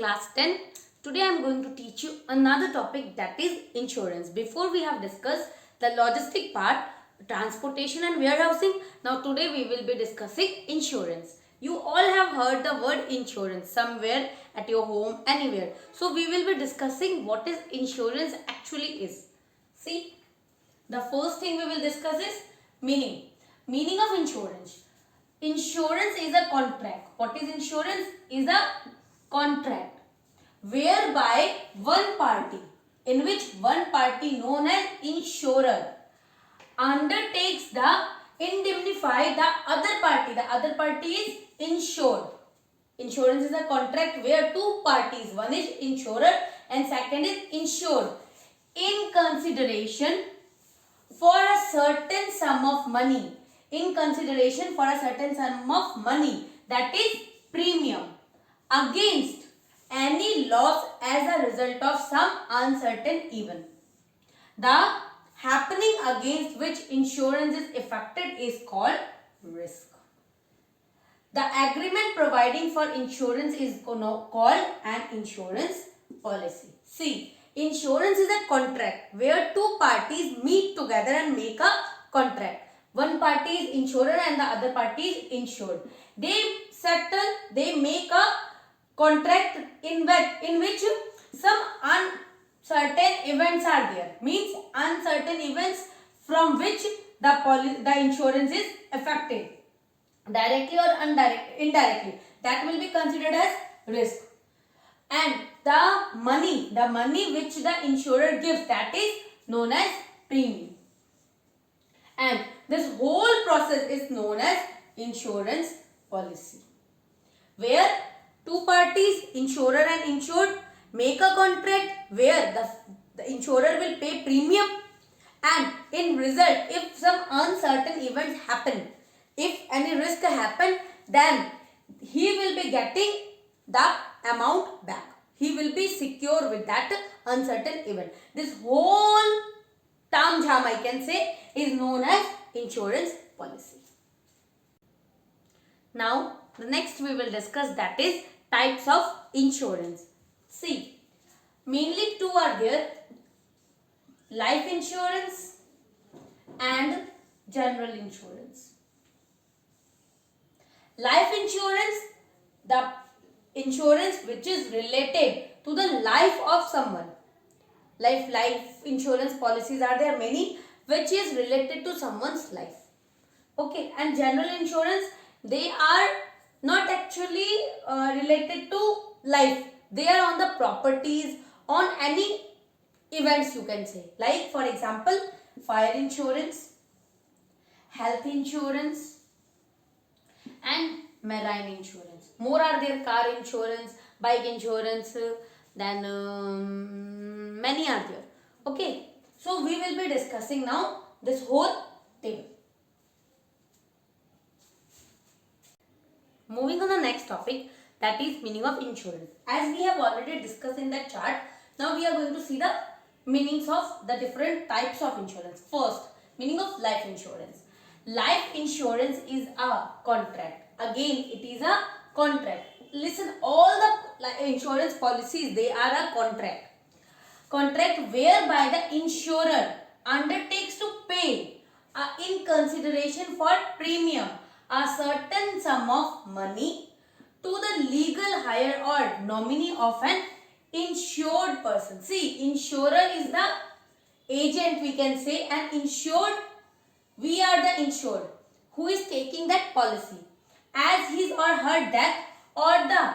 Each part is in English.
class 10. Today I am going to teach you another topic, that is insurance. Before we have discussed the logistic part, transportation and warehousing. Now today we will be discussing insurance. You all have heard the word insurance somewhere at your home, anywhere. So we will be discussing what is insurance actually is. See, the first thing we will discuss is meaning. Meaning of insurance. Insurance is a contract. What is insurance? Is a contract whereby one party, in which one party known as insurer, undertakes the indemnify the other party. The other party is insured. Insurance is a contract where two parties, one is insurer and second is insured, in consideration for a certain sum of money. In consideration for a certain sum of money, that is premium, against any loss as a result of some uncertain event. The happening against which insurance is effected is called risk. The agreement providing for insurance is called an insurance policy. See, insurance is a contract where two parties meet together and make a contract. One party is insurer and the other party is insured. They settle, they make a contract in which some uncertain events are there. Means uncertain events from which the insurance is affected, directly or indirectly. That will be considered as risk. And the money which the insurer gives, that is known as premium. And this whole process is known as insurance policy, where two parties, insurer and insured, make a contract where the insurer will pay premium, and in result, if some uncertain events happen, if any risk happen, then he will be getting the amount back. He will be secure with that uncertain event. This whole tam jam, I can say, is known as insurance policy. Now, the next we will discuss, that is types of insurance. See, mainly two are there: life insurance and general insurance. Life insurance, the insurance which is related to the life of someone. Life insurance policies are there many, which is related to someone's life. Okay, and general insurance, they are not actually related to life. They are on the properties, on any events, you can say. Like for example, fire insurance, health insurance and marine insurance. More are there: car insurance, bike insurance, then many are there. Okay, so we will be discussing now this whole table. Moving on the next topic, that is meaning of insurance. As we have already discussed in that chart, now we are going to see the meanings of the different types of insurance. First, meaning of life insurance. Life insurance is a contract. Again, it is a contract. Listen, all the insurance policies, they are a contract. Contract whereby the insurer undertakes to pay in consideration for premium a certain sum of money to the legal hire or nominee of an insured person. See, insurer is the agent, we can say, and insured, we are the insured who is taking that policy as his or her death, or the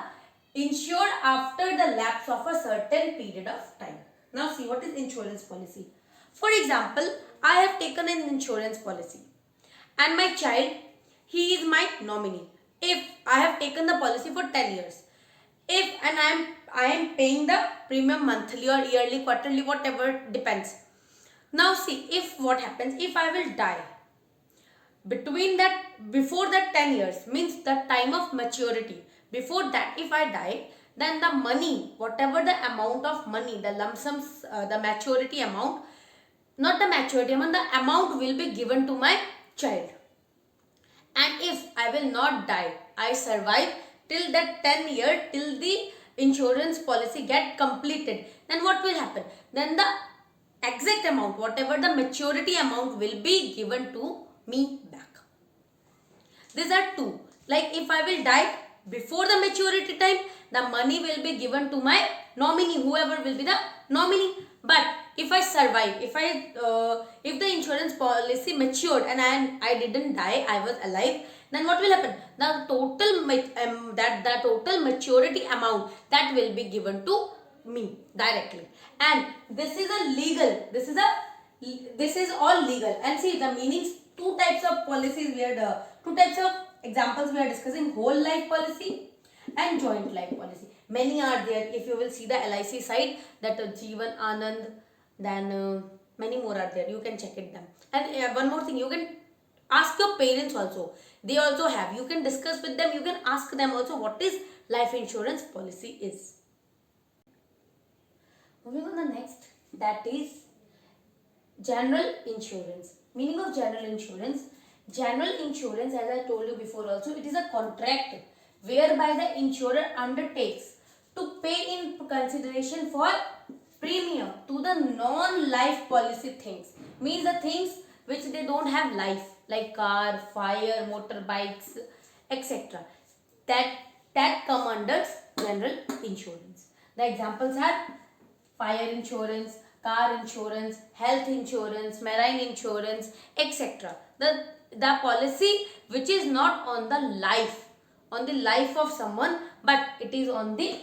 insured after the lapse of a certain period of time. Now see, what is insurance policy? For example, I have taken an insurance policy and my child, he is my nominee. If I have taken the policy for 10 years, and I am paying the premium monthly or yearly, quarterly, whatever, depends. Now see, if what happens, if I will die between that, before that 10 years, means the time of maturity, before that if I die, then the money, whatever the amount of money, the lump sums, the maturity amount, not the maturity amount, the amount will be given to my child. And if I will not die, I survive till that 10 year, till the insurance policy get completed, then what will happen? Then the exact amount, whatever the maturity amount, will be given to me back. These are two. Like if I will die before the maturity time, the money will be given to my nominee, whoever will be the nominee. But if I survive, if the insurance policy matured and I didn't die, I was alive, then what will happen? The total maturity amount, that will be given to me directly. And this is all legal. And see the meanings. Two types of policies we are two types of examples we are discussing: whole life policy and joint life policy. Many are there. If you will see the LIC side, that Jeevan Anand, then many more are there. You can check it them. And one more thing, you can ask your parents also. They also have. You can discuss with them. You can ask them also what is life insurance policy is. Moving on the next, that is general insurance. Meaning of general insurance. General insurance, as I told you before also, it is a contract whereby the insurer undertakes to pay in consideration for premium to the non-life policy things. Means the things which they don't have life, like car, fire, motorbikes, etc. That come under general insurance. The examples are fire insurance, car insurance, health insurance, marine insurance, etc. The policy which is not on the life of someone, but it is on the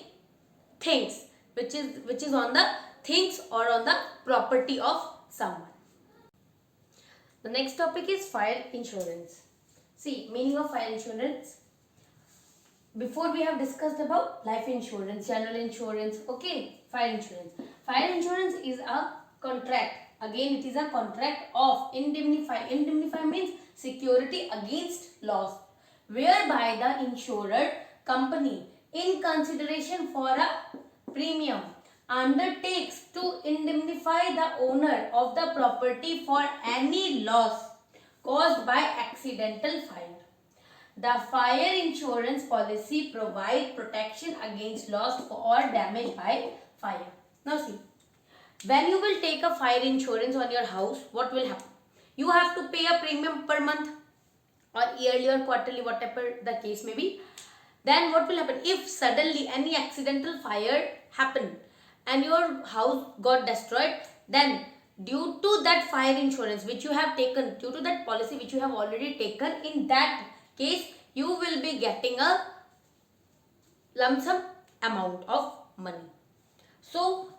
things, which is on the things or on the property of someone. The next topic is fire insurance. See, meaning of fire insurance. Before we have discussed about life insurance, general insurance, okay, fire insurance. Fire insurance is a contract. Again, it is a contract of indemnify. Indemnify means security against loss, whereby the insured company, in consideration for a premium, undertakes to indemnify the owner of the property for any loss caused by accidental fire. The fire insurance policy provides protection against loss or damage by fire. Now see, when you will take a fire insurance on your house, what will happen? You have to pay a premium per month or yearly or quarterly, whatever the case may be. Then what will happen? If suddenly any accidental fire happened and your house got destroyed, then due to that fire insurance which you have taken, due to that policy which you have already taken, in that case you will be getting a lump sum amount of money. So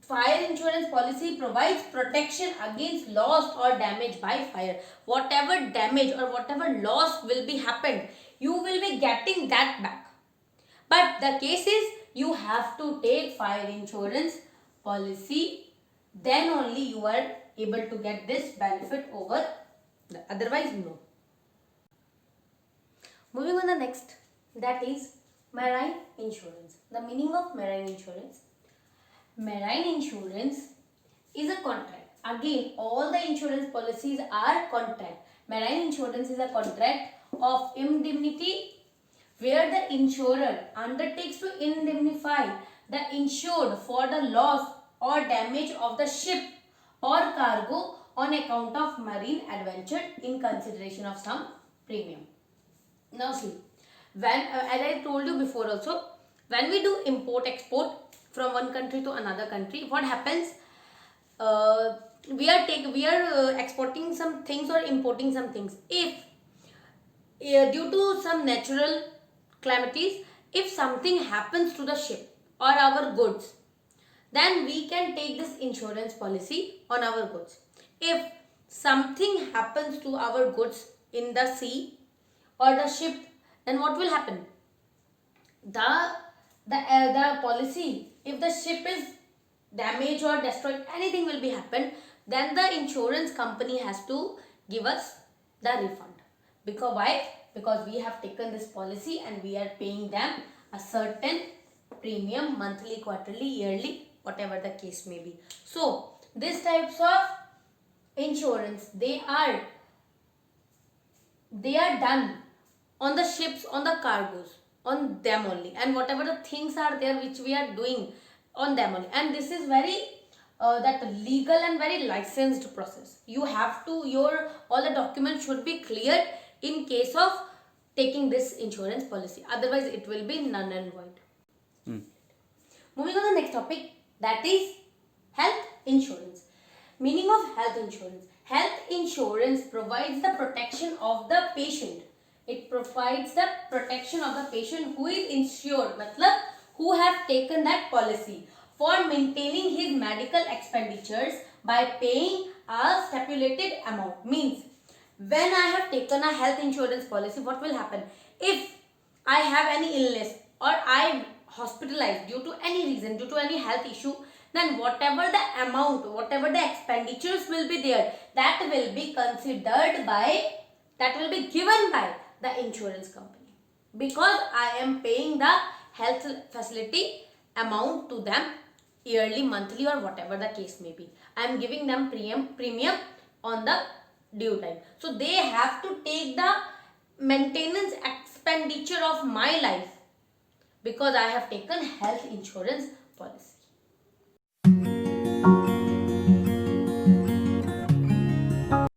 fire insurance policy provides protection against loss or damage by fire. Whatever damage or whatever loss will be happened, you will be getting that back. But the case is, you have to take fire insurance policy, then only you are able to get this benefit over the, otherwise no. Moving on the next, that is marine insurance. The meaning of marine insurance. Marine insurance is a contract. Again, all the insurance policies are contract. Marine insurance is a contract of indemnity where the insurer undertakes to indemnify the insured for the loss or damage of the ship or cargo on account of marine adventure in consideration of some premium. Now see, when as I told you before also, when we do import export from one country to another country, what happens? We are exporting some things or importing some things. If due to some natural calamities, if something happens to the ship or our goods, then we can take this insurance policy on our goods. If something happens to our goods in the sea or the ship, then what will happen? The policy, if the ship is damaged or destroyed, anything will be happened, then the insurance company has to give us the refund. Because why? Because we have taken this policy and we are paying them a certain premium, monthly, quarterly, yearly, whatever the case may be. So these types of insurance, they are done on the ships, on the cargoes. on them only, and whatever the things are there which we are doing on them only. And this is very that legal and very licensed process. You have to, your all the documents should be cleared in case of taking this insurance policy, otherwise it will be null and void. Moving on to the next topic, that is health insurance. Meaning of health insurance. Health insurance provides the protection of the patient. It provides the protection of the patient who is insured, matlab who have taken that policy, for maintaining his medical expenditures by paying a stipulated amount. Means, when I have taken a health insurance policy, what will happen? If I have any illness or I hospitalized due to any reason, due to any health issue, then whatever the amount, whatever the expenditures will be there, that will be considered by, that will be given by the insurance company, because I am paying the health facility amount to them yearly, monthly, or whatever the case may be. I am giving them premium on the due time. So they have to take the maintenance expenditure of my life because I have taken health insurance policy.